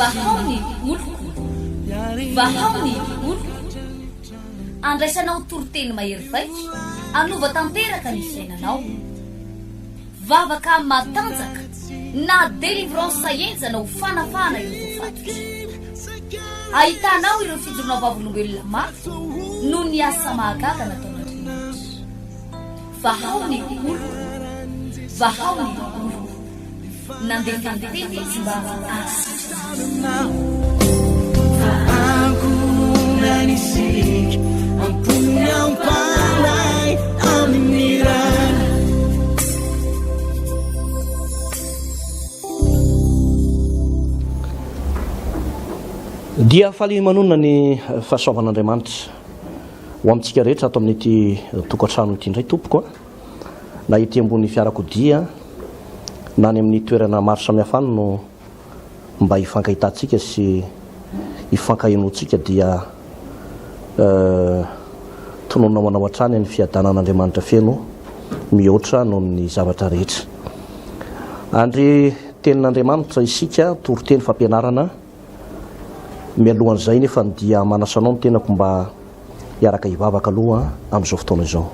vahaony oloko vahaony oloko andraisanao toriteny mahery vaitra anova tanteraka ny fiainanao vavaka matanjaka na délivrance enjana ho fanafana ireo fatotra ahitanao ireo fijorona vavolombelona mafy no ny asa mahagaga nataon'Andriamanitra vahaony oloko vahaony oloko nandeha fandeteny izy mba asitra nanisik ampunyang palay aminiran dia faly manonona ny fahasoavan'Andriamanitra ho amintsika rehetra ato amin'ity tokantrano ity indray tompoko na ety ambony fiarakodia na ny amin'ny toerana maro samihafa no mba hifankahitantsika sy hifankahenoantsika dia tononona manao hatrany ny fiadanan'Andriamanitra feno mihoatra noho ny zavatra rehetra andre tenin'Andriamanitra isika toriteny fampianarana mialohan'izay nefa dia manasanao ny tenako mba hiaraka hivavaka aloha amin'izao fotoana izao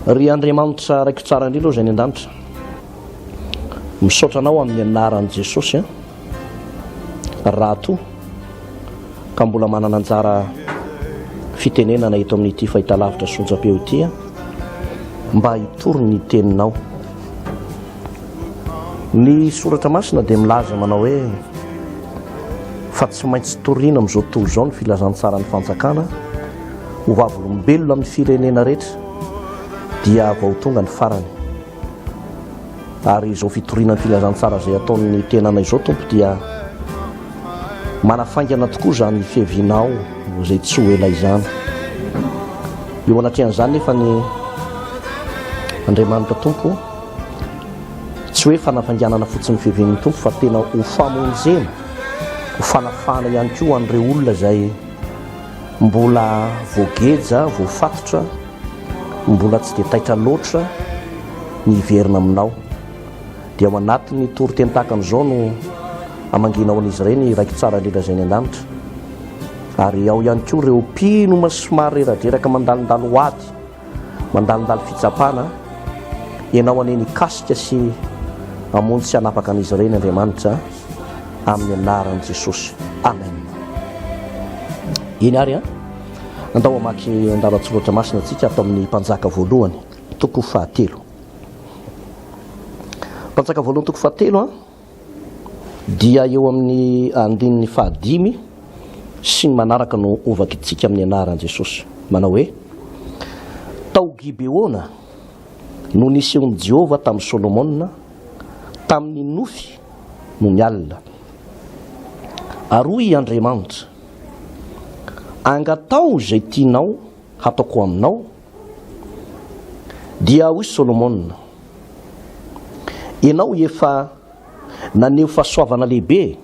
ry Andriamanitra raiko tsara indrindra izay ny an-danitra misaotra anao amin'ny anaran'i Jesosy raha to ka mbola manana anjara fitenenana eto amin'ity fahitalavitra sonjam-peo ity mba hitory ny teninao ny soratra masina dia milaza manao hoe fa tsy maintsy toriana amin'izao tontolo izao ny filazantsara ny fanjakana ho vavolombelona amin'ny firenena rehetra dia vao tonga ny farany ary izao fitoriana ny filazantsara izay ataon'ny tenana izao tompo dia manafaingana tokoa zany fihevinao izay tsy ho ela izany eo anatrehan'izany nefa ny Andriamanitra tompo tsy hoe fanafainganana fotsiny fihevin'ny tompo fa tena ho famonjena ho fanafana ihany koa an'ireo olona izay mbola voageja voafatotra mbola tsy dia taitra loatra ny hiverina aminao dia ao anatin'ny toriteny tahaka an'izao no amanginao an'izy ireny raiky tsara indrindra izay ny an-danitra ary ao ihany koa ireo mpino somary reradreraka mandalindalo hoady mandalindalo fitsapana ianao aneny kasika sy amonjy sy hanapaka an'izy ireny Andriamanitra amin'ny anaran'i Jesosy amen iny ary andao amaky andalatsoratra masina antsika atao amin'ny mpanjaka voalohany toko fahatelo mpanjaka voalohany toko fahatelo dia eo amin'ny andininy fahadimy sy ny manaraka no ovaky itsika amin'ny anaran'i Jesosy manao hoe tao Gibeona no nisehoan'i Jehova tamin'ny Solomona tamin'ny nofy no ny alina aroy Andriamanitra angatao izay tianao hataoko aminao dia hoy Solomona ianao efa naneho fahasoavana lehibe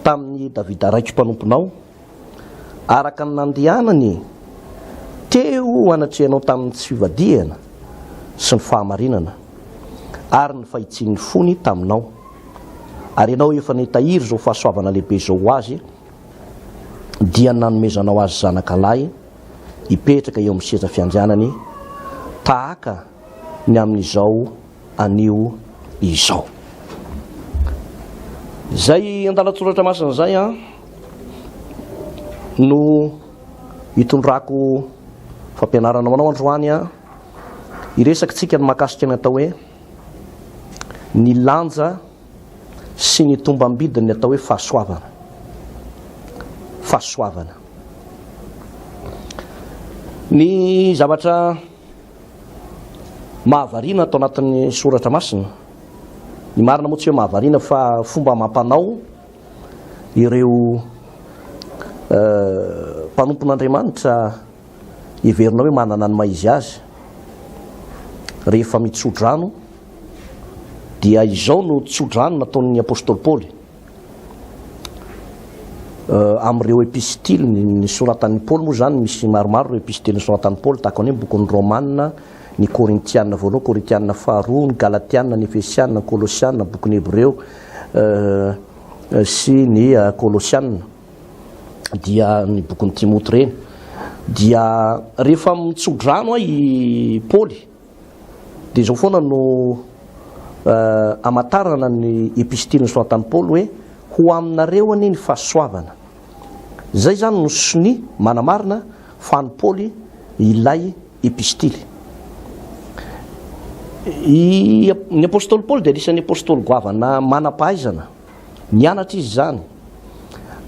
tamin'ny Davida raiky mpanomponao araka ny nandehanany teo anatrehanao tamin'ny tsy fivadiana sy ny fahamarinana ary ny fahitsian'ny fony taminao ary ianao efa nitahiry izao fahasoavana lehibe izao ho azy dia nanomezanao azy zanakalahy hipetraka eo amin'ny seza fiandrianany tahaka ny amin'izao anio izao zay andalatsoratra masina zay no hitondrako fampianarana manao androany iresaka tsika ny mahakasika ny atao hoe ny lanja sy ny tombam-bidiny atao hoe fahasoavana fahasoavana ny zavatra mahavariana atao anatin'ny soratra masina ny marina moa tsy hoe mahavariana fa fomba mampanao ireo mpanompon'Andriamanitra hiverina hoe manana ny maizy azy rehefa mitsodrano dia izao no tsodrano nataon'ny apôstôly Paoly amin'ireo epistily ny soratan'ny Paoly moa zany misy maromaro ireo epistily ny soratan'ny Paoly tahaka ny bokon'ny Romanina ny Korintianina voalohany Korintianina faharoa ny Galatianina ny Efesianina ny Kolosianina bokon'ny Hebreo sy ny Kolosianina dia ny bokon'ny Timoty reny dia rehefa mitsodrano i Paoly dia izao foana no amatarana ny epistily nosoratan'i Paoly hoe ho aminareo anie ny fahasoavana. Zay zany no sony manamarina fa ny Paoly ilay epistily. Ny apôstôly Paoly dia anisan'ny apôstôly goavana manam-pahaizana, nianatra izy zany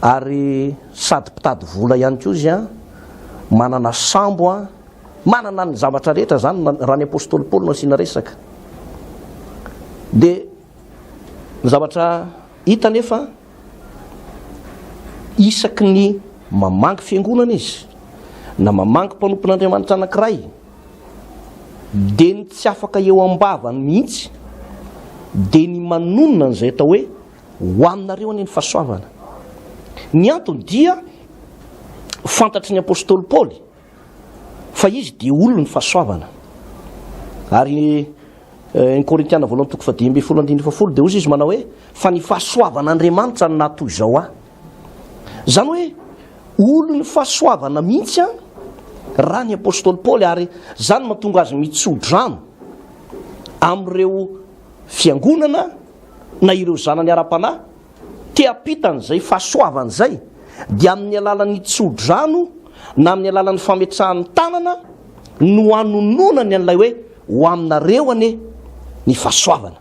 ary sady mpitady vola ihany koa izy manana sambo manana ny zavatra rehetra zany raha ny apôstôly Paoly no asiana resaka. Dia ny zavatra hita nefa isaky ny mamangy fiangonana izy na mamangy mpanompon'Andriamanitra anankiray dia ny tsy afaka eo ambavany mihitsy dia ny manonona n'izay atao hoe ho aminareo any ny fahasoavana. Ny antony dia fantatry ny apôstôly Paoly fa izy dia olona ny fahasoavana. Ary ny Korintiana 2:10 dia ozy izy manao hoe fa ny fahasoavan'Andriamanitra no natoy izao zany hoe olona ny fahasoavana mihitsy raha ny apôstôly Paoly, ary zany mahatonga azy mitsodrano amin'ireo fiangonana na ireo zanany ara-panahy te hampitany izay fahasoavana izay dia amin'ny alalan'ny tsodrano na amin'ny alalan'ny fametrahan'ny tanana no hanononany an'ilay hoe ho aminareo anie ny fahasoavana.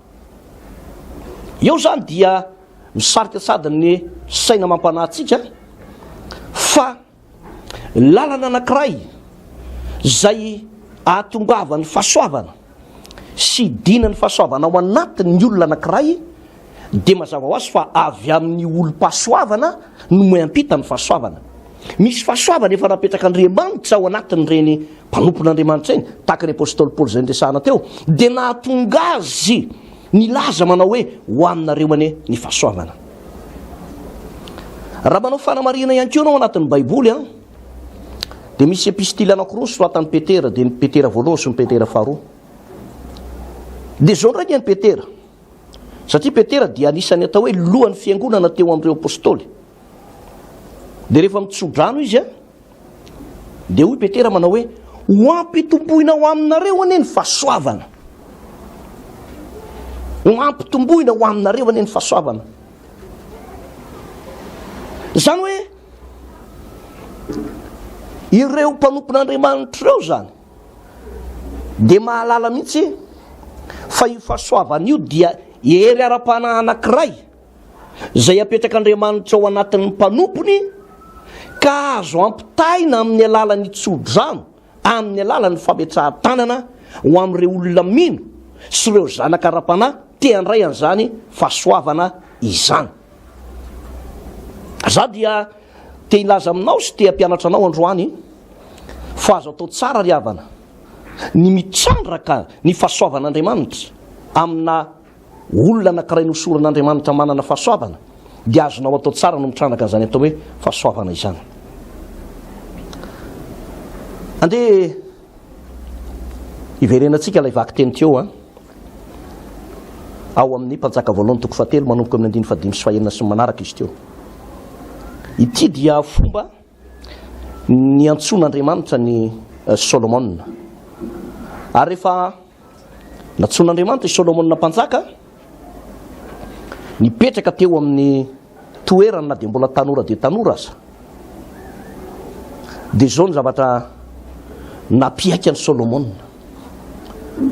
Eo zany dia misarika sady ny saina mampanahintsika fa lalana anankiray zay ahatongavany fahasoavana sy dinany fahasoavana ao anatin'ny olona anankiray dia mazava ho azy fa avy amin'ny olom-pahasoavana no moe-ampita ny fahasoavana. Misy fahasoavana efa napetraka Andriamanitra ao anatin'ireny mpanompon'Andriamanitra eny, tahaka ny apôstôly Paoly izay niresahana teo, dia nahatonga azy nilaza manao hoe ho aminareo anie ny fahasoavana. Raha manao fanamarina ihany koa anao anatin'ny Baiboly dia misy epistily anankiroa soratan'ny Petera, dia ny Petera voalohany sy ny Petera faharoa. Dia zao ndray ny Petera, satria Petera dia anisany atao hoe lohan'ny fiangonana teo amin'ireo apôstôly. Dia rehefa mitsodrano izy dia hoy Petera manao hoe ho ampitomboina ho aminareo anie ny fahasoavana, ho ampitomboina ho aminareo anie ny fahasoavana. Zany hoe ireo mpanompon'Andriamanitra ireo zany dia mahalala mihitsy fa io fahasoavana io dia hery ara-panahy anankiray izay apetraka Andriamanitra ao anatin'ny mpanompony ka azo ampitaina amin'ny alalan'ny tsodrano, amin'ny alalan'ny fametrahan-tanana ho amin'ireo olona mino sy ireo zanaka ara-panahy te handray an'izany fahasoavana izany. Za dia te hilaza aminao sy te hampianatra anao androany fa azo atao tsara ry havana ny mitrandraka ny fahasoavan'Andriamanitra amina olona anankiray nosoran'Andriamanitra manana fahasoavana dia azonao atao tsara no mitrandraka an'izany atao hoe fahasoavana izany. Andeha iverenantsika ilay vaky teny teo ao amin'ny mpanjaka voalohany 7 manomboka amin'ny 5 sy 9 sy manaraka izy teo. Ity dia fomba ny antson'Andriamanitra ny Solomona. Ary rehefa natson'Andriamanitra i Solomona mpanjaka, nipetraka teo amin'ny toerana na dia mbola tanora dia tanora aza. Dia zao ny zavatra napiaika ny Solomona.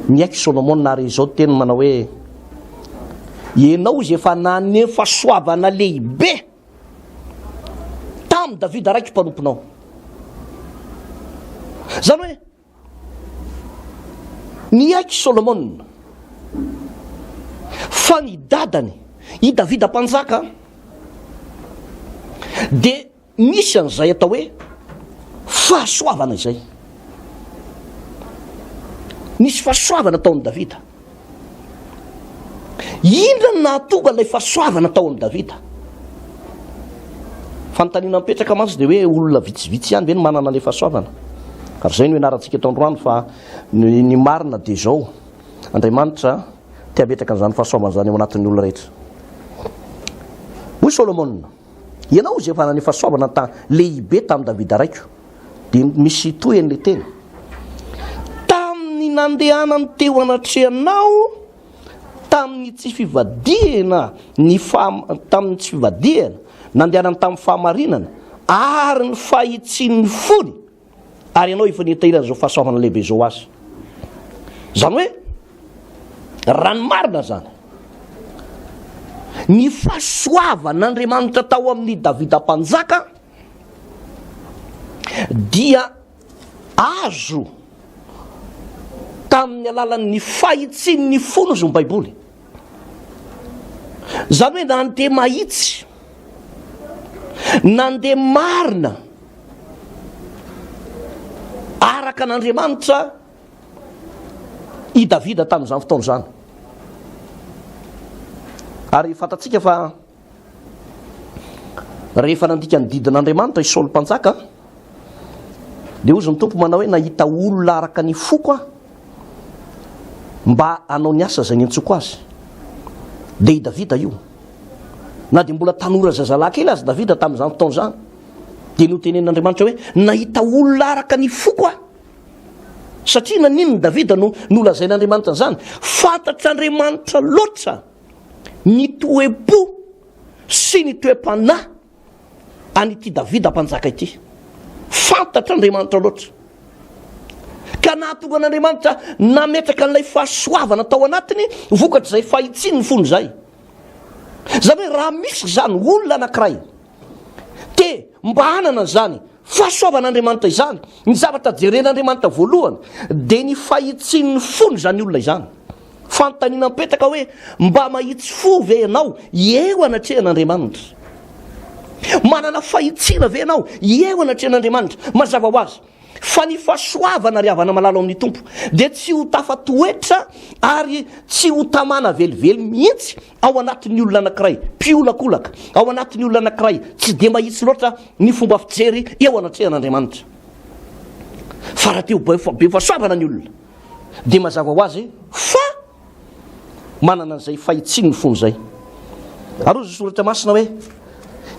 Niaiky Solomona ary izao teny manao hoe ianao izy efa nane fahasoavana lehibe tamin'ny Davida raiky mpanomponao. Zany hoe niaiky Solomona fa ny dadany i Davida mpanjaka dia misy an'izay atao hoe fahasoavana izay. Nisy fahasoavana taon'i Davida. Inona no nahatonga ilay fahasoavana tao amin'i Davida? Fanontaniana mipetraka mantsy dia hoe olona vitsivitsy ihany ve no manana ilay fahasoavana? Ary izay no ianarantsika eto androany fa ny marina dia izao, Andriamanitra te hametraka an'izany fahasoavana izany ao anatin'ny olona rehetra. hoy Solomona, ianao zay efa nany fahasoavana lehibe tamin'ny Davida raiko, dia misy toeny le teny: tamin'ny nandehanany teo anatrehanao tamin'ny tsy fivadihana tamin'ny tsy fivadihana, nandehanany tamin'ny fahamarinana ary ny fahitsian'ny fony, ary ianao efa nitahirana zao fahasoavana lehibe zao azy. Zany hoe ranomarina zany ny fahasoavan'Andriamanitra tao amin'ny Davida mpanjaka dia azo tamin'ny alalan'ny fahitsian'ny fony zo ny baiboly. Zany hoe nandeha mahitsy, nandeha marina araka n'Andriamanitra i Davida tamin'izany fotoana zany. Ary fantatsika fa rehefa nandika ny didin'Andriamanitra i Saoly mpanjaka, dia ozy ny tompo manao hoe nahita olona araka ny foko mba hanao ny asa zay nentsoko azy. Dia i Davida io, na dia mbola tanora zazalahy kely azy Davida tamin'izany fotoana zany, dia notenen'Andriamanitra hoe nahita olona araka ny foko satria naninony Davida no lazain'Andriamanitra zany. Fantatr'Andriamanitra loatra ny toe-po sy ny toe-panahy an'ity Davida mpanjaka ity. Fantatr'Andriamanitra loatra, ka nahatonga an'Andriamanitra nametraka n'ilay fahasoavana tao anatiny vokatr' izay fahitsiny ny fony zay. Zany hoe raha misy zany olona anankiray te mba hanana zany fahasoavan'Andriamanitra izany, ny zavatra jeren'Andriamanitra voalohany dia ny fahitsiny ny fony zany olona izany. Fanontaniana mipetraka hoe mba mahitsy fo ve ianao eo anatrehan'Andriamanitra? Manana fahitsiana ve ianao eo anatrehan'Andriamanitra? Mazava ho azy fa ny fahasoavana ry havana malalo amin'ny tompo dia tsy ho tafatoetra ary tsy ho tamana velively mihitsy ao anatin'ny olona anankiray mpiolakolaka, ao anatin'ny olona anankiray tsy dia mahitsy loatra ny fomba fijery eo anatrehan'Andriamanitra. Fa raha teo be fahasoavana ny olona dia mazava ho azy fa manana an'izay fahitsiny ny fony zay. Ary ozy soratra masina hoe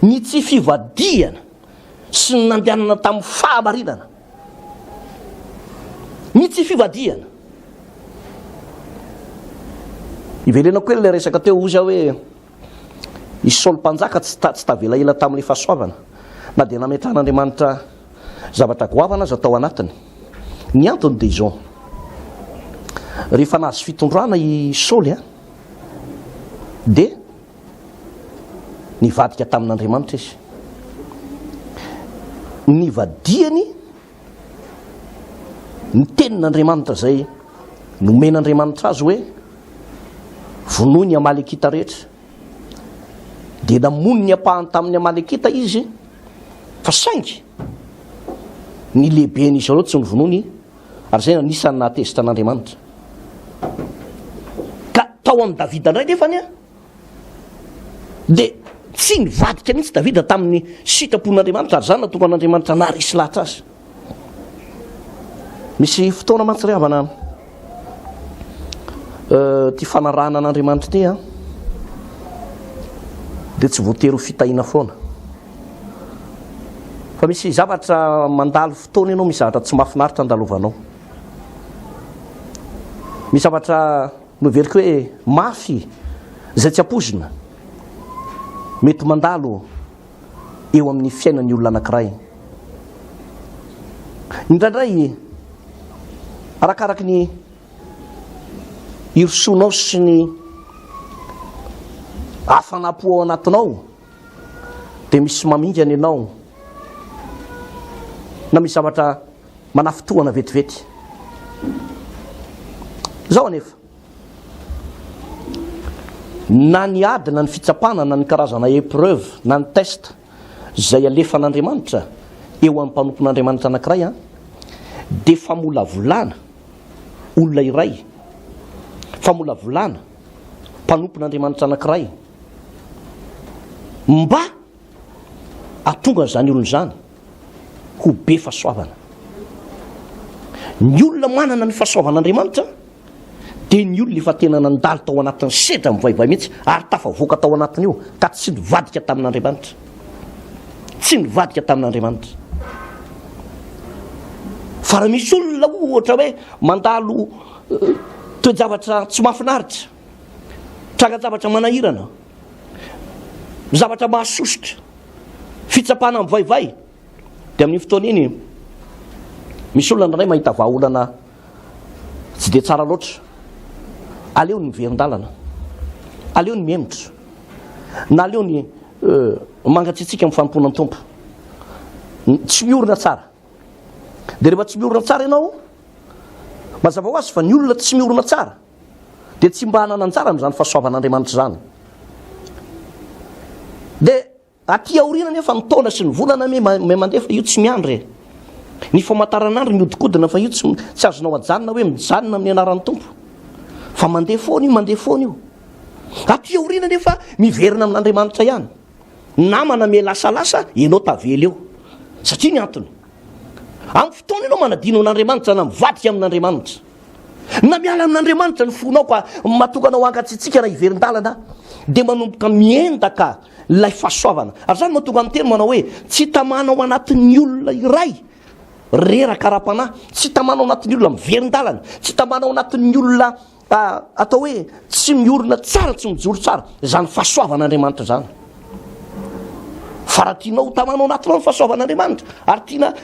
ny tsy fivadihana sy ny nandehanana tamin'ny fahamarinana, ny tsy fivadihana. Ivelenako koa ilay resaka teo ozy aho hoe i Saoly mpanjaka tsy tavela ela tamin'ilay fahasoavana, na dia nametrahan'Andriamanitra zavatra goavana azy atao anatiny. Ny antony dia izao: rehefa nahazo fitondrana i Saoly dia nivadika tamin'Andriamanitra izy. Nivadihany ny tenin'Andriamanitra zay nomen'Andriamanitra azy hoe vonoy ny Amalekita rehetra, dia namony ny ampahany tamin'ny Amalekita izy, fa saingy ny lehiben'izy ireo tsy nyvonony, ary zay nanisany nahatezitra an'Andriamanitra. Ka tao amin'ny Davida ndray nefany dia tsy nivadika mihitsy Davida tamin'ny sitrapon'Andriamanitra, ary zany natonga an'Andriamanitra naharesy lahatra azy. Misy fotoana mantsy ry havana ty fanarahana an'Andriamanitra ty dia tsy voatery ho fitahina foana, fa misy zavatra mandalo fotoana ianao, misy zavatra tsy mahafinaritra andalovanao, misy zavatra noveriko hoe mafy zay tsy ampozina mety mandalo eo amin'ny fiainan'ny olona anankiray. Indraindray arakaraky ny irosoanao sy ny hafanapo ao anatinao dia misy mamingana ianao, na misy zavatra manafitohana vetivety. Zao anefa na ny ady na ny fitsapana na ny karazana épreuve na ny test zay alefan'Andriamanitra eo amin'ny mpanompon'Andriamanitra anankiray dia famolavolana olona iray, famolavolana mpanompon'Andriamanitra anankiray mba atonga zany olona zany ho be fahasoavana. Ny olona manana ny fahasoavan'Andriamanitra dia ny olona efa tena nandalo tao anatin'ny sedra mivaivay mihitsy ary tafavoaka tao anatiny io ka tsy nivadika tamin'Andriamanitra, tsy nivadika tamin'Andriamanitra. Fa raha misy olona ohatra hoe mandalo toe-javatra tsy mahafinaritra, tranga-javatra manahirana, zavatra mahasositra, fitsapana mivaivay, dia amin'ny fotoana iny misy olona ray mahita vahaolana tsy dia tsara loatra, aleo ny miverin-dalana, aleo ny miemotra, na aleo ny mangatsiatsika amin'ny fanompoana ny tompo, tsy miorina tsara. Dia rehefa tsy miorina tsara ianao, mazava ho azy fa ny olona tsy miorina tsara dia tsy mba hanananjara amin'izany fahasoavan'Andriamanitra zany. Dia aty aoriana nefa ny taona sy ny volana me mandefa, io tsy miandry. Ny famantaranandro miodikodina fa io tsy azonao ajanona hoe mijanona amin'ny anaran'ny tompo, fa mandeha foana io, mandeha foana io. Aty aoriana nefa miverina amin'Andriamanitra ihany. Namana me lasalasa ianao tavela eo, satria ny antony amin'ny fotoana ianao manadino amin'Andriamanitra na mivadika amin'Andriamanitra, na miala amin'Andriamanitra ny fonao ka matokanao angatsitsika na hiverin-dalana, dia manomboka miendaka ilay fahasoavana. Ary zany matonga amin'ny teny manao hoe tsy tamanao anatin'ny olona iray reraka ara-panahy, tsy tamanao anatin'ny olona miverin-dalana, tsy tamanao anatin'ny olona atao hoe tsy miorina tsara, tsy mijoro tsara, zany fahasoavan'Andriamanitra zany. Fa raha tianao tamanao anatinao ny fahasoavan'Andriamanitra ary tiana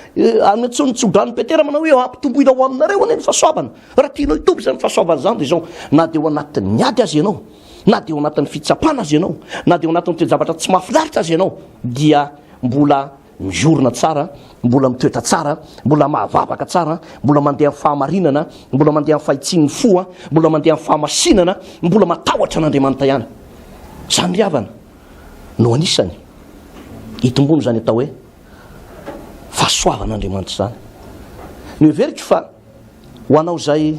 antsony tsodrany Petera manao hoe ampitomboinao aminareo anie ny fahasoavana, raha tianao hitombo zany fahasoavana zany dia zao, na dia ao anatin'ny ady azy ianao, na dia ao anatin'ny fitsapana azy ianao, na dia ao anatin'ny toe-javatra tsy mahafinaritra azy ianao, dia mbola miorina tsara, mbola mitoetra tsara, mbola mahavavaka tsara, mbola mandeha amin'ny fahamarinana, mbola mandeha amin'ny fahitsin'ny foa, mbola mandeha amin'ny fahamasinana, mbola matahotra an'Andriamanitra ihany. Zany ry havana no anisany hitombony zany atao hoe fahasoavan'Andriamanitra zany. Ny heveriko fa ho anao zay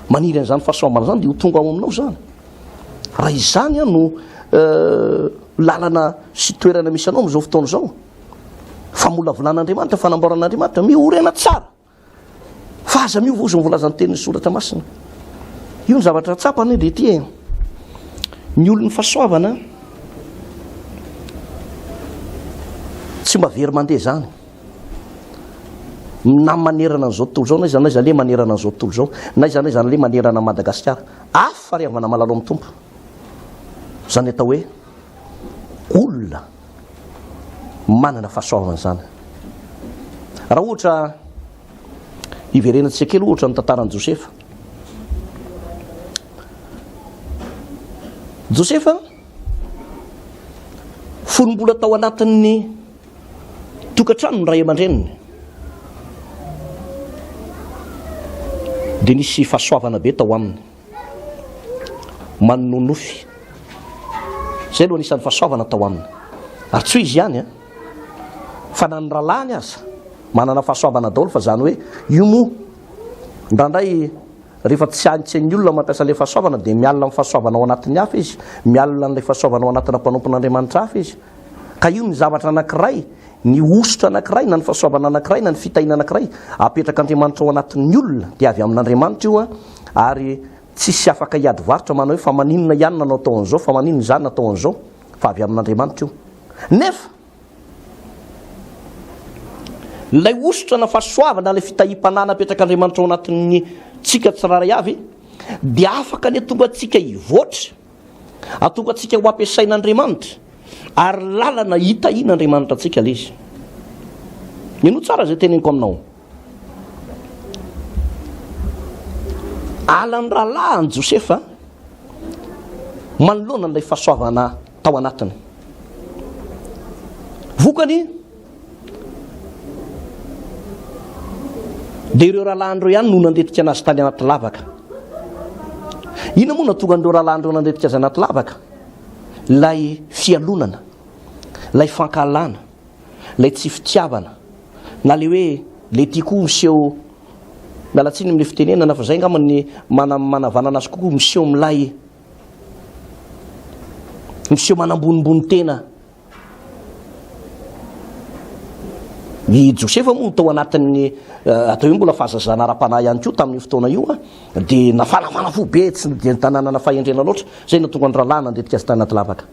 maniry an'izany fahasoavana zany dia ho tonga ao aminao zany. Raha izany no lalana sy toerana misy anao amin'izao fotoana izao, famolavolan'Andriamanitra, fanamboaran'Andriamanitra, miorena tsara. Fa aza miova ozy mivolazan'ny tenin'ny soratra masina. Io ny zavatra tsapany dia ity ny olon'ny fahasoavana tsy mba very mandeha zany na manerana an'izao tontolo zao, na iza le manerana an'izao tontolo zao, na iza le manerana Madagasikara, afa ry avana malalo amin'ny tompo. Zany atao hoe olona manana fahasoavana zany. Raha ohatra hiverenantsika kely ohatra ny tantaran'i Josefa. Josefa folom-bola tao anatin'ny tokantrano ny ray aman-dreniny, dia nisy fahasoavana be tao aminy, manonofy. Zay aloha anisan'ny fahasoavana tao aminy. Ary tsy izy ihany fa na ny rahalahy ny aza manana fahasoavana daholo, fa zany hoe io moa indrandray rehefa tsy haintsy olona mampiasa ilay fahasoavana dia mialina amin'ny fahasoavana ao anatin'ny hafa izy, mialina n'ilay fahasoavana ao anatina mpanompon'Andriamanitra hafa izy. Ka io ny zavatra anankiray, ny osotra anankiray, na ny fahasoavana anankiray, na ny fitaina anankiray apetraka Andriamanitra ao anatin'ny olona dia avy amin'Andriamanitra io ary tsisy afaka hiady varotra manao hoe fa maninona ihany nanao tao an'izao, fa maninona izany natao an'izao, fa avy amin'Andriamanitra io. Nefa ilay osotra na fahasoavana, ilay fitahim-panana apetraka Andriamanitra ao anatin'ny tsika tsiraray avy dia afaka ny atonga atsika hivoatra, atonga atsika ho ampiasain'Andriamanitra ary lalana hitahian'Andriamanitra atsika le izy. Mino tsara zay teneniko aminao. Alan'ny rahalahy ny Josefa manoloana n'ilay fahasoavana tao anatiny. Vokany dia ireo rahalahandreo ihany no nandetika anazy tany anaty lavaka. Ina moa natonga an'ireo rahalahandreo nandetika azy anaty lavaka? Lay fialonana, lay fankalana, lay tsy fitiavana, na le hoe le tia koa miseho, mialatsiny amin'ny fitenenana fa zay angamba ny manavanana azy kokoa, miseho milay, miseho manambonimbony tena. I Josefa moa tao anatin'ny atao hoe mbola fahazazana ara-panahy ihany koa tamin'ny fotoana io dia nafanafana fo be tsy dia tanàna fahendrena loatra zay natonga ny rahalahy nandetika azy tany anaty lavaka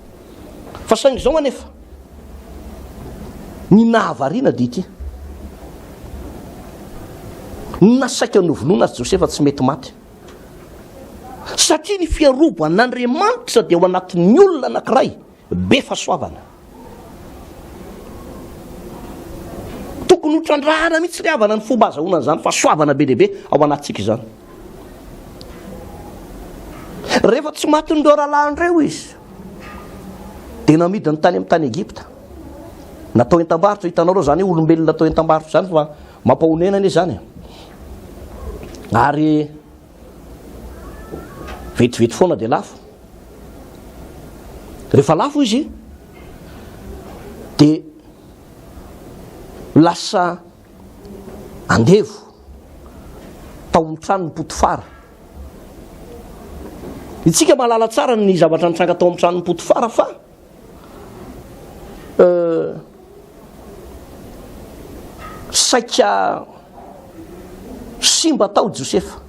fa saingy izao anefa ny nahavariana dia ity nasaika novonoina azy Josefa tsy mety maty satria ny fiarobo an'Andriamanitra dia ao anatin'ny olona anankiray be fahasoavana tokony hotrandrahana mihitsy ry havana ny fomba azahoana an'izany fahasoavana be lehibe ao anatintsika izany rehefa tsy maty nireo rahalahin'ireo izy dia namidiny tany amin'ny tany Egipta natao entam-barotra hitanao reo zany olombelona natao entam-barotra zany fa mampahonena anie zany ary vetivety foana dia lafo rehefa lafo izy dia lasa andevo tao amin'ny tranony Potifara itsika mahalala tsara ny zavatra nitranga tao amin'ny tranony Potifara fa saika simba tao Josefa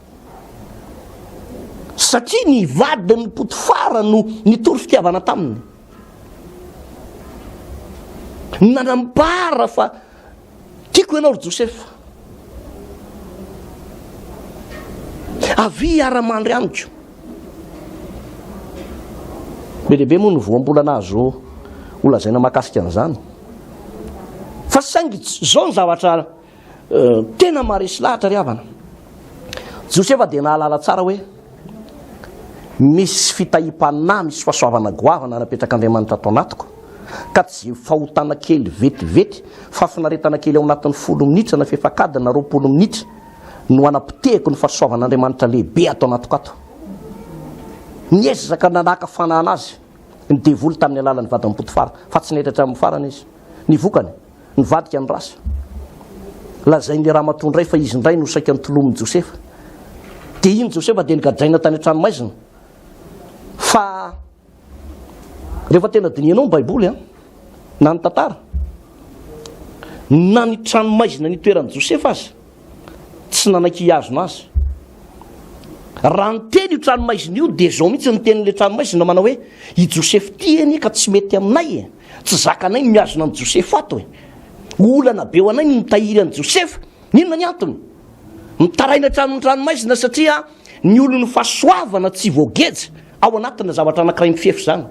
satria ny vadiny Potifara no nitory fitiavana taminy nanambara fa tiako ianao ry Josefa avy ara-mandry amiko be lehibe moa no voam-bola nazo olazaina mahakasika an'izany fa saingy zao ny zavatra tena maresy lahatra ry havana Josefa dia nahalala tsara hoe misy fitahim-panahy misy fahasoavana goavana napetraka Andriamanitra ato anatiko ka tsy fahotana kely vetivety fa finaretana kely ao anatin'ny 10 minitra na fefakadiny na 20 minitra no anapitehiko ny fahasoavan'Andriamanitra lehibe ato anatiko ato niezaka nanaka fanahana azy ny devoly tamin'ny alalan'ny vadiny Potifara fa tsy netratra amin'ny farany izy nivokany nivadika ny rasa lazain'ny raha matondray fa izy indray no saika nytolomin'ny Josefa dia iny Josefa dia nigadraina tany an-tranomaizina fa rehefa tena dinianao ny baiboly na ny tantara na ny tranomaizina ny toeran'ny Josefa azy tsy nanaiky hiazona azy raha nyteny io tranomaizina io dia zao mihitsy nytenin'le tranomaizina manao hoe i Josefa ty eny ka tsy mety aminay tsy zakanay ny miazona ny Josefa ato olana be ho anay ny mitahiry an'i Josefa ninona ny antony mitaraina tranony tranomaizina satria ny olony fahasoavana tsy voageja ao anatiny zavatra anankiray mifefy zany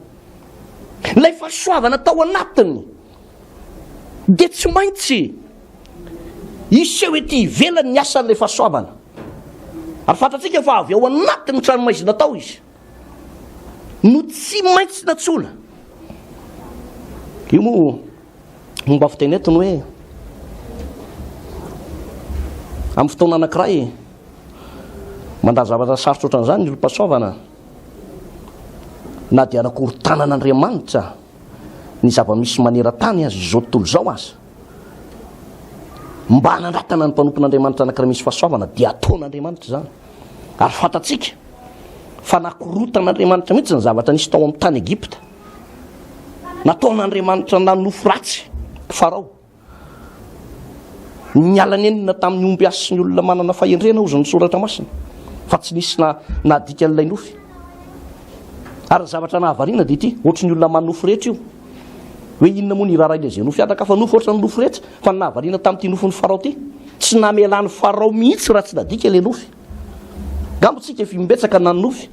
ilay fahasoavana tao anatiny dia tsy maintsy iseho ety ivelany ny asan'ilay fahasoavana ary fantatsika fa avy ao anatiny tranomaizina tao izy no tsy maintsy natsola io moa momba fitenetiny hoe amin'ny fotoana anankiray mandà zavatra sarotra ohatran'izany ny olo-pahasoavana na dia anakorontanan'Andriamanitra ny zava-misy maneran-tany azy zao tontolo zao azy mba hanandratana ny mpanompon'Andriamanitra anankiray misy fahasoavana dia ataon'Andriamanitra zany ary fantatsika fa nakorotan'Andriamanitra mihitsy ny zavatra nisy tao amin'ny tany Egipta nataon'Andriamanitra nanofo ratsy Farao nialanenina tamin'ny omby asy sy ny olona manana fahendrena ozy ny soratra masina fa tsy nisy nadika n'ilay nofy ary zavatra nahavariana dia ity ohatry ny olona manofo rehetra io hoe inona moa ny rarailay zay nofy ataka fa nofo ohatry ny nofo rehetra fa nahavariana tamin'ity nofon'ny Farao ty tsy namelan'ny Farao mihitsy raha tsy nadika ilay nofy gambotsika fimbetsaka na ny nofy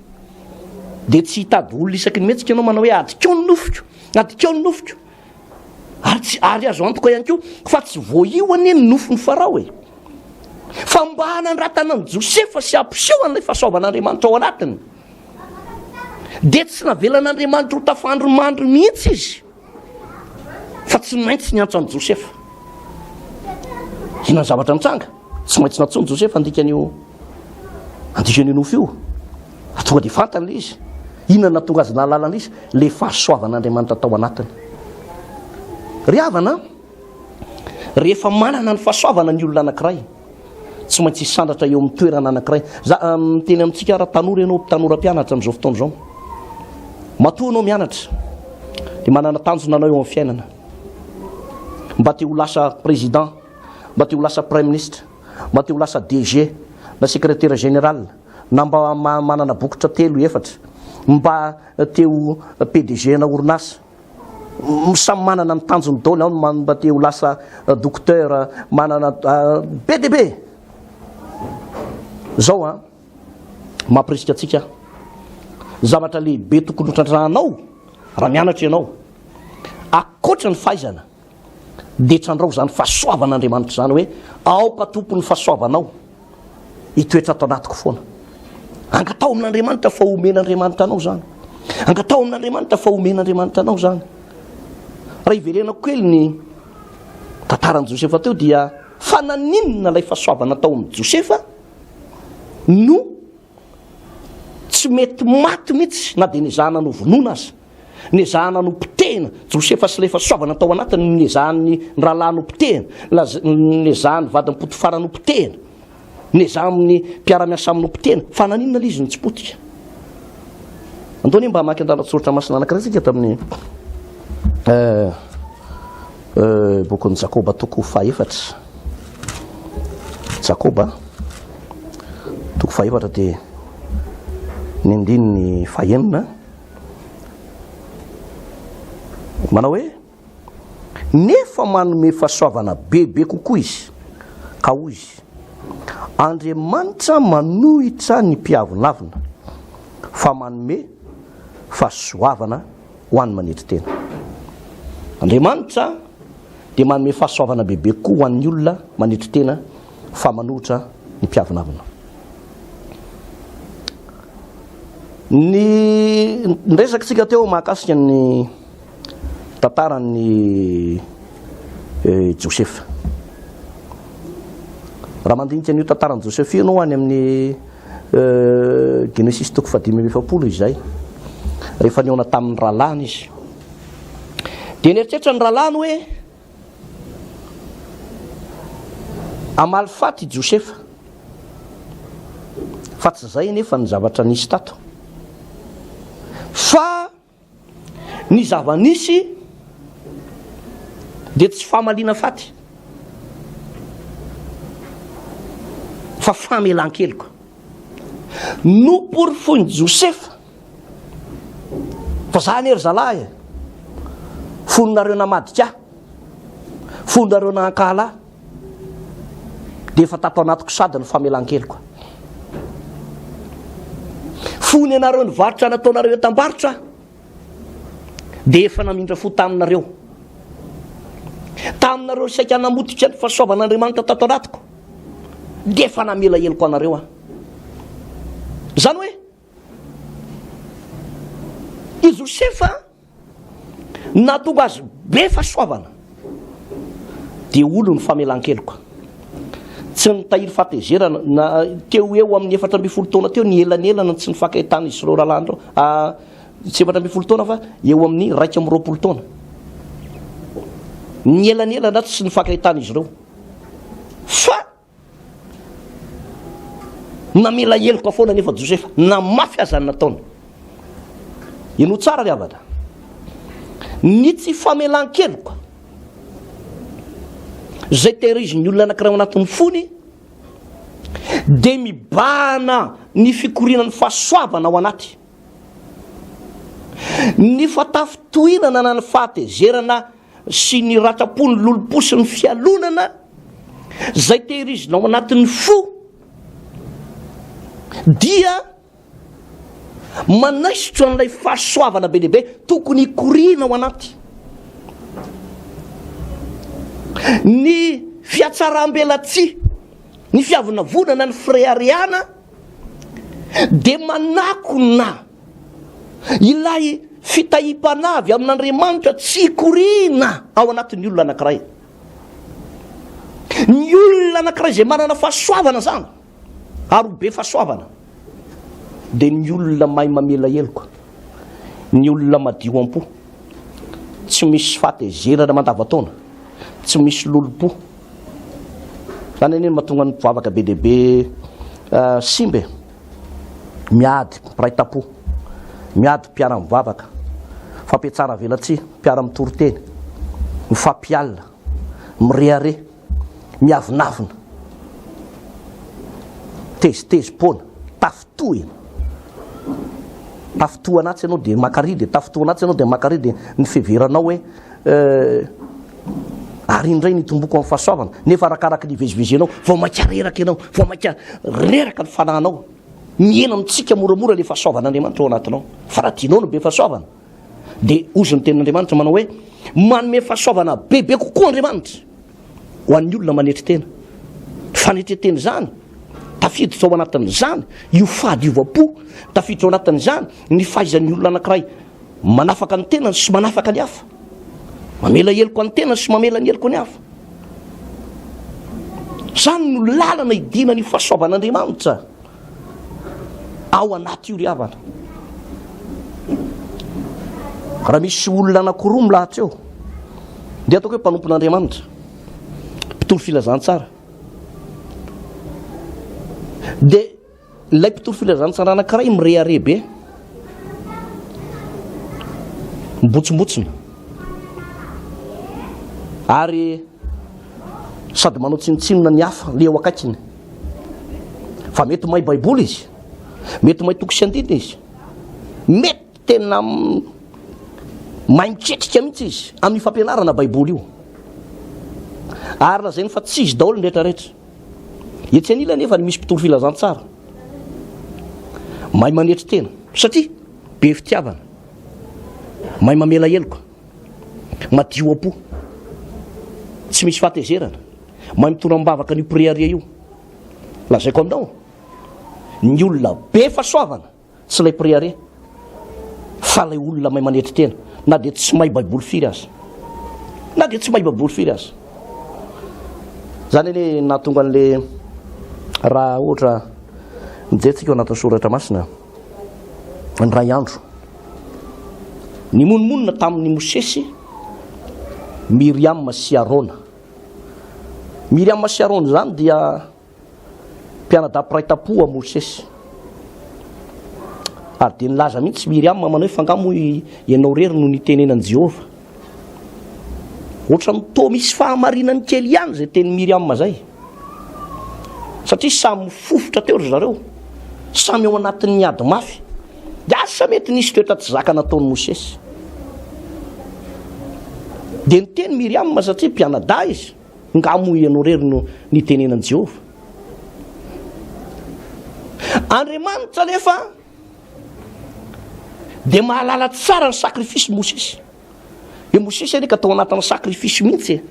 dia tsy hitady olona isaky ny metsika ianao manao hoe adikao ny nofiko adikao ny nofiko ary azo antoka ihany koa fa tsy voaio anie ny nofon'ny Farao fa mba hanandratana ny Josefa sy ampiseho an'ilay fahasoavan'Andriamanitra ao anatiny dia tsy navelan'Andriamanitra ho tafandromandry mihitsy izy fa tsy maintsy niantso an'i Josefa inona ny zavatra nitranga tsy maintsy nantsony Josefa andikan'io nofo io tonga dia fantan'ilay izy inona natonga azy nahalalana izy le fahasoavan'Andriamanitra tao anatiny ry havana rehefa manana ny fahasoavana ny olona anankiray tsy maintsy hisandratra eo amin'ny toerana anankiray miteny amintsika raha tanora ianao tanora-pianatra amin'izao fotoana izao matoa anao mianatra dia manana tanjona anao eo amin'ny fiainana mba te ho lasa président mba te ho lasa prime ministre, mba te ho lasa DG na secrétaire général, na mba manana bokotra 3-4, mba teo PDG na orinasa, samy manana ny tanjony daoly, ao mba te ho lasa docteur manana BDB. Zao mampirisika atsika zavatra lehibe tokony hotratranao raha mianatra ianao, akoatra ny fahaizana dia trandrao zany fahasoavan'Andriamanitra zany hoe aoka tompony fahasoavanao hitoetra ato anatiko foana. Angatao amin'Andriamanitra fa omen'Andriamanitra anao zany, angatao amin'Andriamanitra fa omen'Andriamanitra anao zany. Raha iverenako kely ny tantaran'i Josefa teo dia fananinina ilay fahasoavana tao amin'ny Josefa no tsy mety maty mihitsy na dia nezahana no vonoina azy, nezahana no pitehina. Josefa sy ilay fahasoavana tao anatiny nezahany rahalahy no pitehina, nezahany vadiny Potifara no pitehina, nezaha amin'ny mpiara-miasa aminy no pitehina. Fananinina izy no tsy potika. Andony mba maki an-dalatsoratra masina anankiray tsika tamin'ny bokin'ny Jakoba toko 4. Jakoba toko 4 dia ny andininy 9 manao hoe nefa manome fahasoavana bebe kokoa izy, ka hoy izy Andriamanitra manohitra ny mpiavonavina fa manome fahasoavana ho an'ny Fanetretena. Andriamanitra dia manome fahasoavana bebe koa ho an'ny olona Fanetretena fa manohitra ny mpiavonavina. Ny resaka tsika teo mahakasika ny tantaran'ny Josefa. Raha mandinika an'io tantaran'i Josefa io no any amin'ny Genesis toko 5:7 izay, rehefa niona tamin'ny rahalany izy dia nieritreritra ny rahalany hoe amalifaty Josefa, fa tsy zay nefa ny zavatra nisy tato, fa ny zava-nisy dia tsy famaliana faty fa famelan-keloka. Noporifoiny Josefa fa zany ery zalahy, foninareo namadika, foninareo nankala, dia efa tato anatiko sady ny famelan-keloka. Fony anareo ny varotra nataonareo etam-barotra dia efa namindra fo taminareo. Taminareo saika namotika ny fahasoavan'Andriamanitra tato anatiko dia efa namela heloko anareo. Zany hoe i Josefa nahatonga azy be fahasoavana dia olo ny famelan-keloka. Tsy nitahiry fahatezerana na teo eo amin'ny 4 taona teo ny elanelana tsy nifankahitana izy ireo rahalandro, tsy 4 taona fa eo amin'ny 20 taona ny elanelana tsy nifankahitana izy ireo, fa namela heloka foana nefa Josefa namafy azy nataony. Ino tsara ry avana, ny tsy famelan-keloka zay tehiriziny olona anankiray anatin'ny fony dia mibahana ny fikorinan'ny fahasoavana ao anaty, ny fatafitohinana na ny fahatezerana sy ny ratrapony lolopo sy ny fialonana zay tehirizina ao anatin'ny fo dia manaisitro an'ilay fahasoavana be lehibe tokony hikorina ao anaty. Ny fiatsaram-belatsia, ny fiavonavonana, ny firehareana dia manakona ilay fitahipanavy amin'Andriamanitra tsy hikorina ao anatin'ny olona anankiray. Ny olona anankiray izay manana fahasoavana zany ary be fahasoavana dia ny olona mahay mamela heloka, ny olona Fahadiovam-Po, tsy misy fahatezerana mandavataona, tsy misy lolopo. Zany eny mahatonga ny mpivavaka be dehibe simbe miady mpiray-tapo, miady mpiara-mivavaka, fampiatsara velatsia, mpiara-mitoriteny, mifampialina, mirehare, miavinavina, tezitezim-poana, tafitohy, tafitohy anaty ianao dia makaridy, tafitohy anaty ianao dia makaridy. Ny fiheveranao hoe ary indray nitomboko amin'ny fahasoavana, nefa arakaraka ny vezivezenao vao maika reraka ianao, vao maika reraka ny fananao, miena amitsika moramora le fahasoavan'Andriamanitra ao anatinao. Fa raha tianao no be fahasoavana dia ozy ny tenin'Andriamanitra manao hoe manome fahasoavana bebe kokoa Andriamanitra ho an'ny olona manetretena. Fanetretena zany tafiditra ao anatin'izany io fahadiovam-po, tafiditra ao anatin'izany ny fahaizan'ny olona anankiray manafaka ny tenany sy manafaka ny hafa, mamela heloko ny tenany sy mamela ny heloko ny hafa. Zany no lalana idina ny fahasoavan'Andriamanitra ao anaty io ry havana. Raha misy olona anankiroa milahatra eo dia ataoko hoe mpanompon'Andriamanitra, mpitolo filazantsara, dia ilay mpitolo filazantsara anankiray mirehare be, mibotsombotsona ary sady manao tsinotsinona ny hafa le eo akaikiny. Fa mety mahay baiboly izy, mety mahay toko sy andina izy, mety tena mahay miketrika mihitsy izy amin'ny fampianarana baiboly io. Ary laha zay fa tsy izy daholo ny rehetrarehetra. Etsy anila nefa ny misy mpitolo filazantsara mahay manetretena satria be fitiavana, mahay mamela heloko, madio am-po, tsy misy fahatezerana, mahay mitona-mbavaka ny priaria io. Lazaiko aminao ny olona be fahasoavana tsy ilay priaria fa ilay olona mahay manetretena, na dia tsy mahay baiboly firy azy, na dia tsy mahay baiboly firy azy. Zany hoe nahatonga an'le raha ohatra mijerytsika ao anatin'ny soratra masina ny ray andro ny monomonina tamin'ny Mosesy, Miriam sy Arona. Miriam sy Arona zany dia mpianadapiray tapo a Mosesy, ary dia nilaza mihitsy Miriam manao hoe fangamo ianao rery no nitenenan'i Jehova. Ohatra mitoa misy fahamarinany kely ihany zay teny Miriam zay, satria samy mifofotra teo ry zareo, samy ao anatin'ny ady mafy. Asa mety nisy toetra tsy zaka nataon'ny Mosesy. Dia niteny Miriam satria mpianada izy, ngamo ianao rery no nitenenan'i Jehova. Andriamanitra nefa dia mahalala tsara ny sakrifisy Mosesy. E Mosesy ane ka tao anatin'ny sakrifisy mihitsy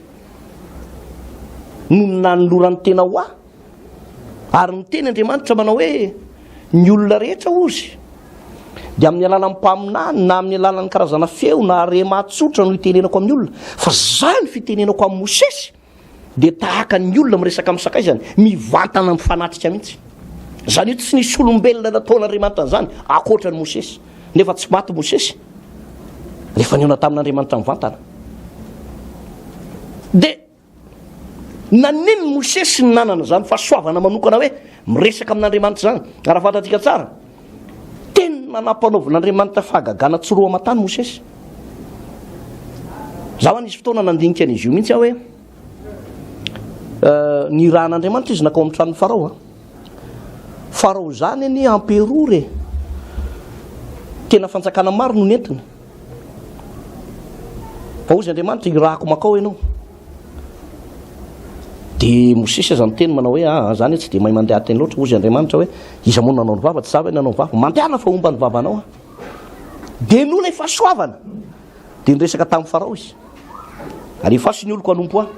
no nanolorany tena ho ahy. Ary niteny Andriamanitra manao hoe ny olona rehetra ozy dia amin'ny alalan'ny mpaminany na amin'ny alalan'ny karazana feo na rematsotra no itenenako amin'ny olona, fa zany fitenenako amin'ny Mosesy dia tahaka ny olona miresaka amin'ny sakaizany, mivantana amin'ny fanatrika mihitsy. Zany hoe tsy nisy olombelona nataon'Andriamanitra zany akoatra ny Mosesy, nefa tsy maty Mosesy rehefa niona tamin'Andriamanitra mivantana. Dia naniny Mosesy ny nanana zany fahasoavana manokana hoe miresaka amin'Andriamanitra zany. Raha fantatsika tsara, tena nampanaovan'Andriamanitra fahagagana tsy roa aman-tany Mosesy. Zaho anisy fotoana nandinika an'izy io mihitsy aho hoe ny rahan'Andriamanitra izy nakao amin'ny tranon'ny Farao. Farao zany any amperory, tena fanjakana maro no nentina. Fa ozy Andriamanitra irahako makao ianao. Dia Mosesy zany teny manao hoe zany hoe tsy dia mahay mandeha teny loatra. Ozy Andriamanitra hoe iza moa nanao ny vava, tsy zavy nanao ny vava, mandehana fa omba ny vavanao. Dia nolay fahasoavana dia niresaka tamin'ny Farao izy, alefaso ny oloko hanompo ahy,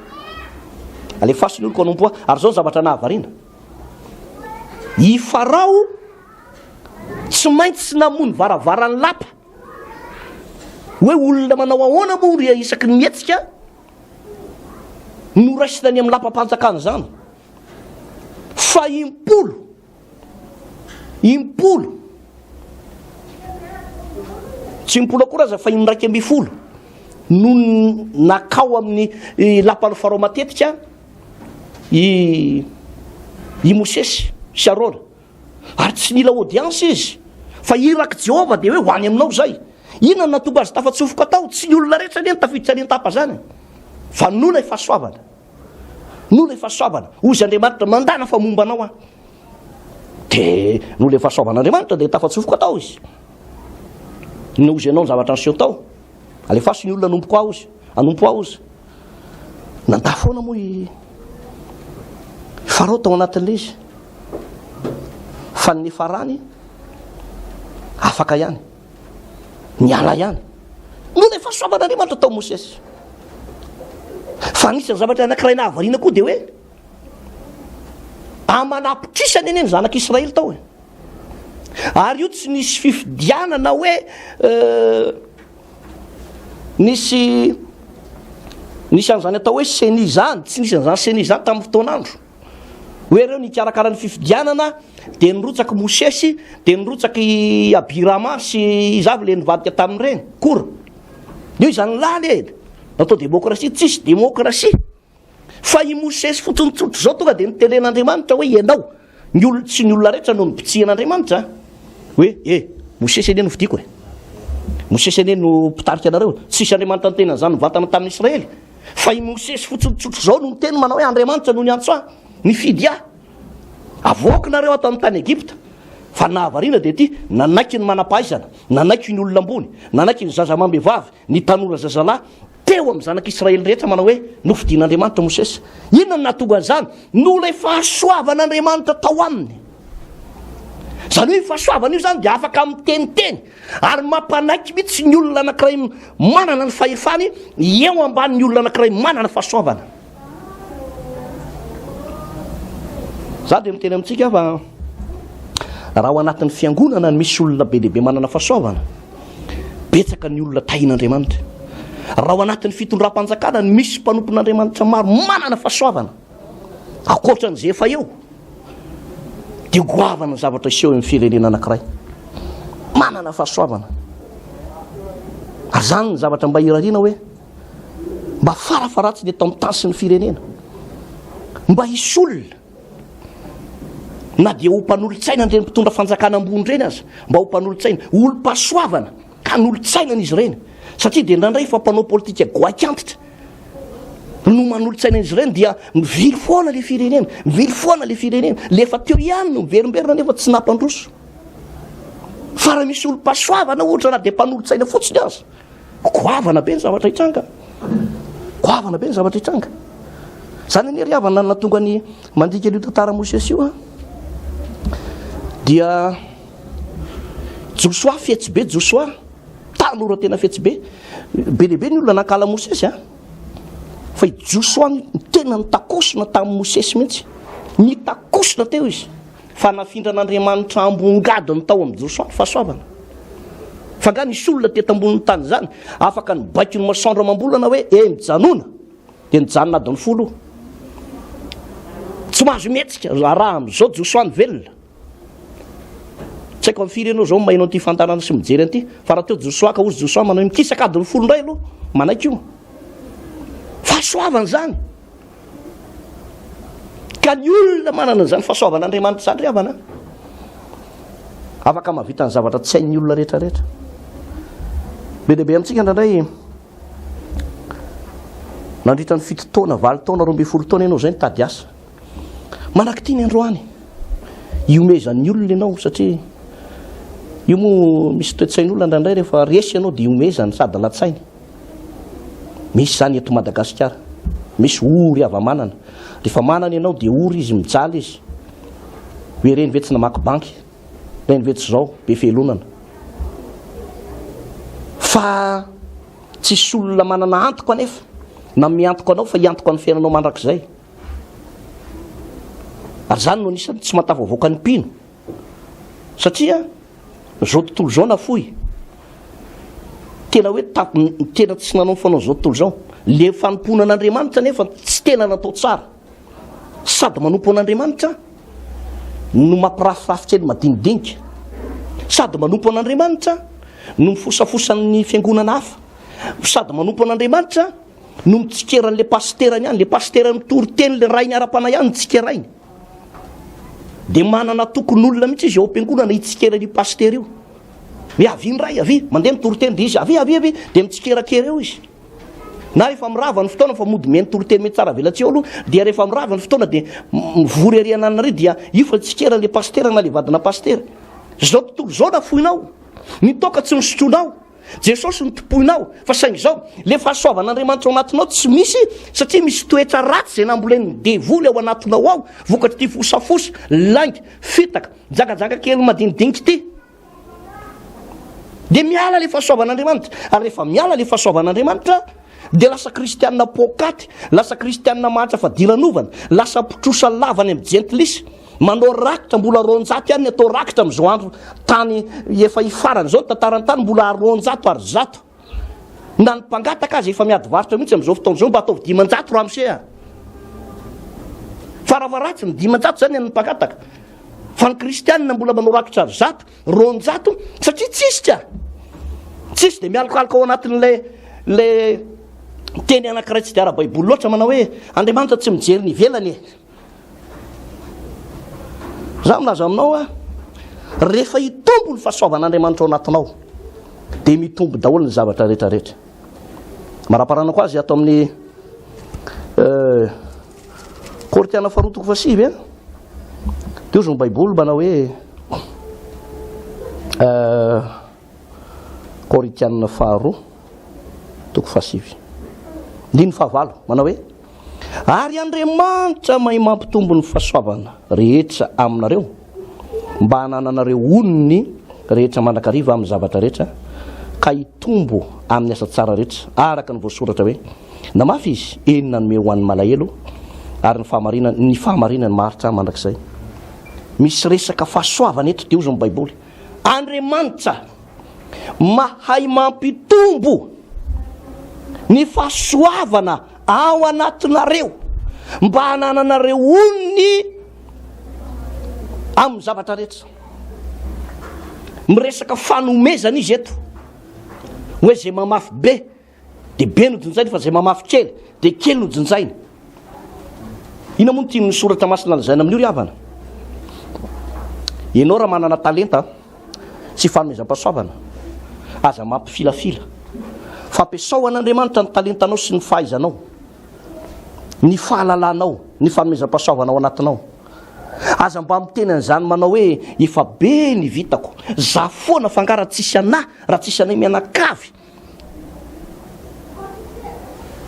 alefaso ny oloko hanompo ahy. Ary zao zavatra nahavariana, i Farao tsy maintsy namony varavarany lapa hoe olona manao ahoana moa ry isaky ny mietsika no raisina ny amin'ny lapa-panjakana zany. Fa impolo tsy impolo akory aza fa indraiky amby folo no nakao amin'ny lapan'ny Farao matetika i Mosesy sy Arona. Ary tsy nila audience izy, fa iraky Jehova dia hoe ho any aminao zay. Inona no natomba azy tafatsofoka tao? Tsy ny olona rehetra anie ny tafiditra any an-tapa zany, fa nolay fahasoavana. no le fahasoavana ozy Andriamanitra mandana fa momba anao a de no le fahasoavan'Andriamanitra de tafatsofoko atao izy no ozy ianao ny zavatra aseho tao alefaso ny olona anompo ao izy nanda foana moa farao tao anatin'le izy fa ny farany afaka ihany miala ihany no le fahasoavan'Andriamanitra tao Mosesy fa nisy zavatra anankiray nahavariana koa de hoe amanapotrisany eny zanak'Israely tao ary io tsy nisy fifidianana hoe nisy an'izany atao hoe seni zany tsy nisy an'izany seni zany tamin'ny fotoan'andro hoe reo nikarakara ny fifidianana de nirotsaky Mosesy de nirotsaky Abirama sy zavy le nivadika tamin'ireny kora io izany laly natao demokrasia tsisy demokrasia fa i Mosesy fotsonitsotro zao tonga de nitelen'Andriamanitra hoe ianao ny olona tsy ny olona rehetra no nipitsihana hoe Mosesy ene no fidiko Mosesy ene no pitarika anareo tsisy Andriamanitra nitena zany vatana tamin'ny Israely fa i Mosesy fotsonitsotro zao no niteny manao hoe Andriamanitra no niantso nifidy avoakinareo ato amin'ny tany Egypta fa nahavariana de ty nanaiky ny manampahaizana nanaiky ny olona ambony nanaiky ny zazamambehivavy ny tanora zazalahy teo amin'ny zanak'Israely rehetra manao hoe nofidian'Andriamanitra Mosesy inona no nahatonga an'izany no le fahasoavan'Andriamanitra tao aminy zany hoe fahasoavana io zany de afaka miteniteny ary mampanaiky mihitsy ny olona anankiray manana ny fahefany eo ambanin'ny olona anankiray manana fahasoavana za de miteny amintsika fa raha ao anatin'ny fiangonana misy olona be lehibe manana fahasoavana betsaka ny olona tahin'Andriamanitra raha ao anatin'ny fitondram-panjakana misy mpanompon'Andriamanitra maro manana fahasoavana akoatran'izay efa eo de goavana ny zavatra iseho amin'ny firenena anankiray manana fahasoavana ary zany ny zavatra mba hirariana hoe mba farafaratsy eto amin'ny tany sy ny firenena mba hisy olona na dia ho mpanolotsaina ireny mpitondra fanjakana ambony ireny aza mba ho mpanolotsaina olo-pahasoavana ka nolotsainana izy ireny satria de ndraindray fa mpanao politika goakantitra no manolotsaina izy ireny dia mivily foana le firenena le efa teo ihany no miverimberina nefa tsy nampandroso fa raha misy olo-pahasoavana ohatra na de mpanolotsaina fotsiny aza goavana be ny zavatra hitranga zany ny riavana natonga ny mandika an'io tantara Mosesy io dia Josoa fetsy be Josoa tanora tena fetsy be lehibe ny olona nankala Mosesy fa i Josoa tena nitakosona tamin'ny Mosesy mihitsy nitakosona teo izy fa nafindran'Andriamanitra ambongadiny tao amin'ny Josoa fahasoavana fa nga nisy olona teto ambonin'ny tany zany afaka nibaiko ny masoandro mambolana hoe mijanona de nijanona adiny 10 tsy mahazo metsika raha am'izao Josoa ny velona tsy haiko amin'ny firenao zao mahinao ty fantarana sy mijery an'ity fa raha teo Josoa ka ozy Josoa manao mikisaka adiny 10 indray aloha manaiky io fahasoavana zany ka ny olona manana an'izany fahasoavan'Andriamanitra zany riavana afaka mahavita ny zavatra tsy hain'ny olona rehetrarehetra be lehibe amintsika ndraindray nandritra ny 7 taona 20 taona 12 taona ianao zay nitady asa manaky ty ny androany iomezan'ny olona ianao satria io moa misy toetsain'olona ndraindray rehefa resy ianao de iomezany sady latsainy misy zany eto Madagasikara misy ory ava-manana rehefa manana ianao de ory izy mijaly izy hoe reny vetsy namaky banky reny vetsy zao be felonana fa tsisy olona manana antoko anefa na miantoko anao fa iantoko amin'ny fiainanao mandrakizay ary zany no anisany tsy matavavoaka ny mpino satria zao tontolo zao nafoy tena hoe tena tsy nanao fanao zao tontolo zao le fanompoana an'Andriamanitra nefa tsy tena natao tsara sady manompo an'Andriamanitra no mampirafirafitra eny madinidinika sady manompo an'Andriamanitra no mifosafosan'ny fiangonana hafa sady manompo an'Andriamanitra no mitsikeran'le pasterany ihany le pasterany Toriteny le rainy ara-pana ihany tsikerainy de manana tokon'olona mihitsy izy eo am-piangonana hitsikeran'io paster io hoe avy ny ray avy mandeha ny Toriteny de izy avy de mitsikerakera eo izy na rehefa mirava ny fotoana fa mody meny toriteny mety tsara velatsy eo aloha dia rehefa mirava ny fotoana dia mivory ariana anareo dia io fa tsikera le pasteur na le vadina pasteur zao tontolo zao na foinao nitoka tsy misotronao Jesosy ny tompoinao fa saingy zao le fahasoavan'Andriamanitra ao anatinao tsy misy satria misy toetra ratsy zay namboleny devoly ao anatinao ao vokatry ty fosafosa langy fitaka jagajaka kely madinidiniky ty de miala le fahasoavan'Andriamanitra ary rehefa miala le fahasoavan'Andriamanitra de lasa kristianina pokaty lasa kristianina mahatsa fa dilanovana lasa pitrosa lavany amin'ny gentlisy manao rakitra mbola ronjato ihany atao rakitra am'izao andro tany efa ifarany zao tantarany tany mbola ronjato ary zato na ny mpangataka azy efa miady varotra mihitsy am'izao fotoana zao mba ataovy dimanjato ramosea faravaratsy ny dimanjato zany ny mpangataka fa ny kristianina mbola manao rakitra ary zato ronjato satria tsisy de mialokaloka ao anatin'le teny anankiray tsy de ara-baiboly loatra manao hoe Andriamanitra tsy mijery ny ivelany za milaza aminao a rehefa hitombo ny fahasoavan'Andriamanitra ao anatinao de mitombo daholo ny zavatra rehetrarehetra maraparanako azy ato amin'ny Koritiana faharotoko fasivy a de ozy ny baiboly manao hoe Koritiana faharoa toko fasivy ndiny fahavalo manao hoe ary Andriamanitra mahay mampitombo ny fahasoavana rehetra aminareo mba hanananareo onony rehetra mandrakariva amin'ny zavatra rehetra ka hitombo amin'ny asa tsara rehetra araka ny voasoratra hoe namafy izy enina nome ho an'ny malahelo ary ny fahamarinany maritra mandrakizay misy resaka fahasoavana eto de ozy ny baiboly Andriamanitra mahay mampitombo ny fahasoavana ao anatinareo mba hanananareo onony amin'ny zavatra rehetra miresaka fanomezana izy eto hoe zay mamafy be de be nojinjainy fa zay mamafy kely de kely nojinjainy ina moa ty misoratra masina lazaina amin'io ry havana ianao raha manana talenta tsy fanomezam-pahasoavana aza mampifilafila fampiasao an'Andriamanitra ny talentanao sy ny fahaizanao ny fahalalanao ny fanomezam-pahasoavana ao anatinao aza mba miteny an'izany manao hoe efa be ny vitako za foana fangara tsisy anahy raha tsisy anay mianakavy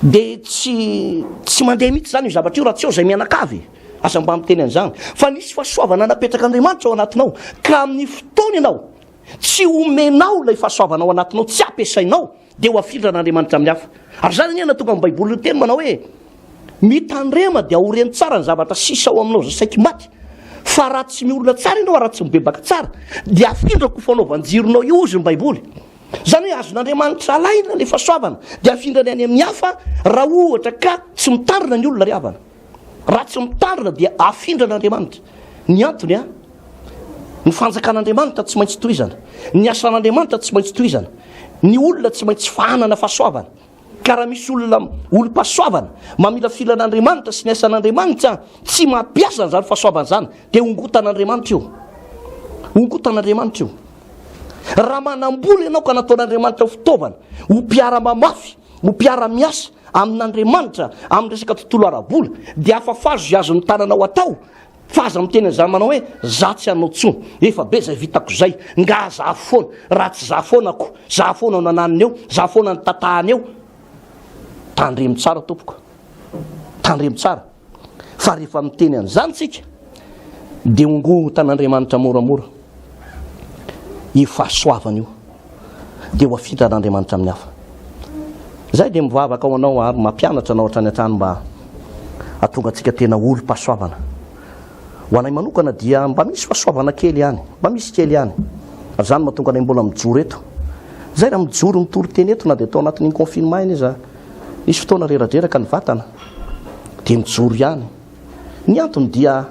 de tsy mandeha mihitsy zany io zavatra io raha tsy eo zay mianakavy aza mba miteny an'izany fa nisy fahasoavana napetraka Andriamanitra ao anatinao ka amin'ny fotoana ianao tsy omenao ilay fahasoavana ao anatinao tsy ampiasainao de ho afindran'Andriamanitra amin'ny hafa ary zany aniana tonga amin'ny baiboly teny manao hoe mitandrema de ahoreny tsara ny zavatra sisa ao aminao zasaiky maty fa raha tsy miolona tsara ianao raha tsy mibebaka tsara de afindrako fanaovanjironao io ozy ny baiboly zany hoe azon'Andriamanitra alaina le fahasoavana de afindrany any amin'ny hafa raha ohatra ka tsy mitandrina ny olona ry havana raha tsy mitandrina dia afindran'Andriamanitra ny antony a ny fanjakan'Andriamanitra tsy maintsy tohizana ny asan'Andriamanitra tsy maintsy tohizana ny olona tsy maintsy fahanana fahasoavana ka raha misy olona olo-pahasoavana mamila filan'Andriamanitra sy ny asan'Andriamanitra tsy mampiasa n'zany fahasoavana zany de ongotan'Andriamanitra io raha manambola ianao ka nataon'Andriamanitra fitaovana ho mpiara-mamafy ho mpiara-miasa amin'Andriamanitra amin'ny resaka tontolo ara-bola de afafazo azo ny tananao atao fa aza miteny an'izany manao hoe za tsy anao tsony efa be zay vitako zay nga za foana raha tsy za foanako za foana nananiny eo za foana ny tatahany eo tandremo tsara tompoko tandremo tsara fa rehefa miteny an'izany tsika de ongotan'Andriamanitra moramora io fahasoavana io de ho afindran'Andriamanitra amin'ny hafa zay de mivavaka ao anao ary mampianatra anao hatrany an-trano mba atonga atsika tena olo-pahasoavana ho anay manokana dia mba misy fahasoavana kely ihany mba misy kely ihany ary zany mahatonga anay mbola mijoro eto zay raha mijoro ny toriteny eto na de tao anatin'iny confinement iny iza nisy fotoana reradreraka ny vatana de mijoro ihany ny antony dia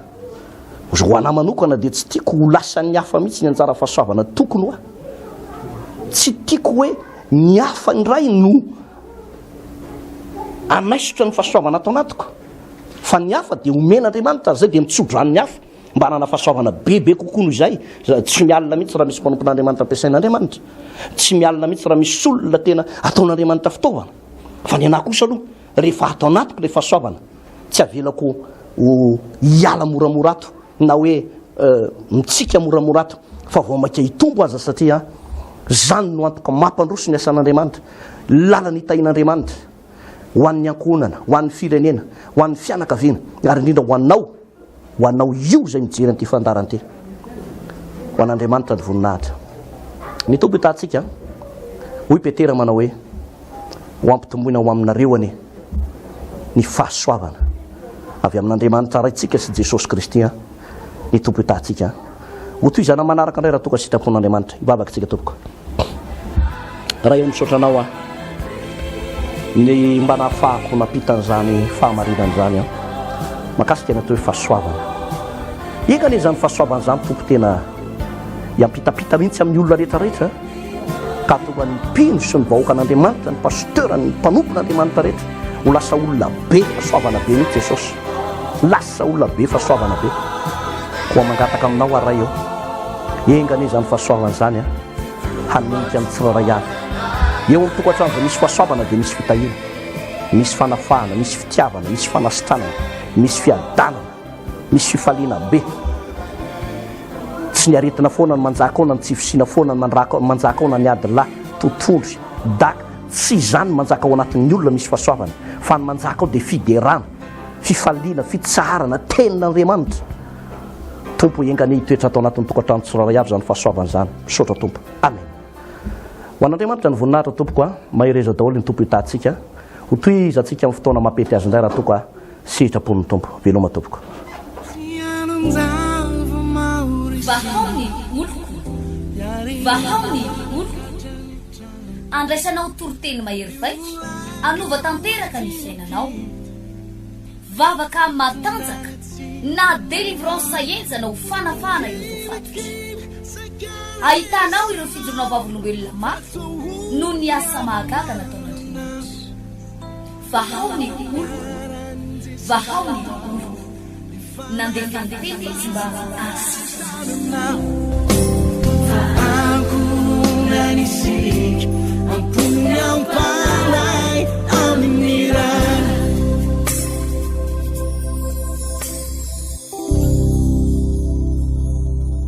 ho anay manokana de tsy tiako ho lasan'ny hafa mihitsy ny anjara fahasoavana tokony hoa tsy tiako hoe ny hafa indray no anaisotra ny fahasoavana atao anatiko fa ny hafa de omen'Andriamanitra zay de mitsodran'ny hafa mba hanana fahasoavana bebe kokoa noho izay tsy mialina mihitsy raha misy mpanompon'Andriamanitra ampiasain'Andriamanitra tsy mialina mihitsy raha misy olona tena ataon'Andriamanitra fitaovana fa ny anahy kosa aloha rehefa atao anatiko le fahasoavana tsy avelako ho hiala moramorato na hoe mitsika moramorato fa vao maika hitombo aza satria zany no antoka mampandroso ny asan'Andriamanitra lalany hitahin'Andriamanitra ho an'ny ankohonana ho an'ny firenena ho an'ny fianakaviana ary indrindra ho anao io zay mijery an'ity fandarana ity ho an'Andriamanitra ny voninahitra ny tombo hitantsika hoy Petera manao hoe ho ampitomboina ho aminareo anie ny fahasoavana avy amin'Andriamanitra raintsika sy Jesosy Kristy ny tombo hitantsika ho toy izana manaraka indray raha toka sitrapon'Andriamanitra hibavakantsika tompoko raha eo misotranao ny mba nahafahako nampitan'izany fahamarinan'izany makasika ny atao hoe fahasoavana engany zany fahasoavana zany tompo tena iampitapita mihitsy amin'ny olona rehetrarehetra ka tonga ny mpino sy ny vahoaka an'Andriamanitra ny pasteur ny mpanompon'Andriamanitra rehetra ho lasa olona be fahasoavana be mihitsy Jesosy lasa olona be fahasoavana be koa mangataka aminao ary eo engany zany fahasoavana zany hanomika amin'ny tsirairay avy eo amin'ny tokantrano dia misy fahasoavana dia misy fitahina misy fanafahana misy fitiavana misy fanasitranana misy fiadanana misy fifaliana be tsy ny aretina foana ny manjaka ona ny tsy fisina foana ny manjaka ona ny ady lahy tontondry daka tsy izany manjaka ao anatin'ny olona misy fahasoavana fa ny manjaka ao dia fiderana fifaliana fitsarana tenin'Andriamanitra tompo engany hitoetra atao anatin'ny tokantrano tsirairay avy zany fahasoavana zany misaotra tompo amen ho an'Andriamanitra ny voninahitra tompoko mahereza daholo ny tompo hitantsika ho toy izy antsika amin'ny fotoana mampety azy indray raha toko sitrapon'ny tompo veloma tompoko vahaony oloko vahaony oloko andraisanao toriteny mahery vaika anova tanteraka ny fiainanao vavaka matanjaka na délivrance enjana ho fanafana ireo fatotra ahitanao ireo fijorona vavolombelona mafy no ny asa mahagaga nataon'Andriamanitra vahaony oloko vahaony oloko nandeha fanetretena izy mba asitrana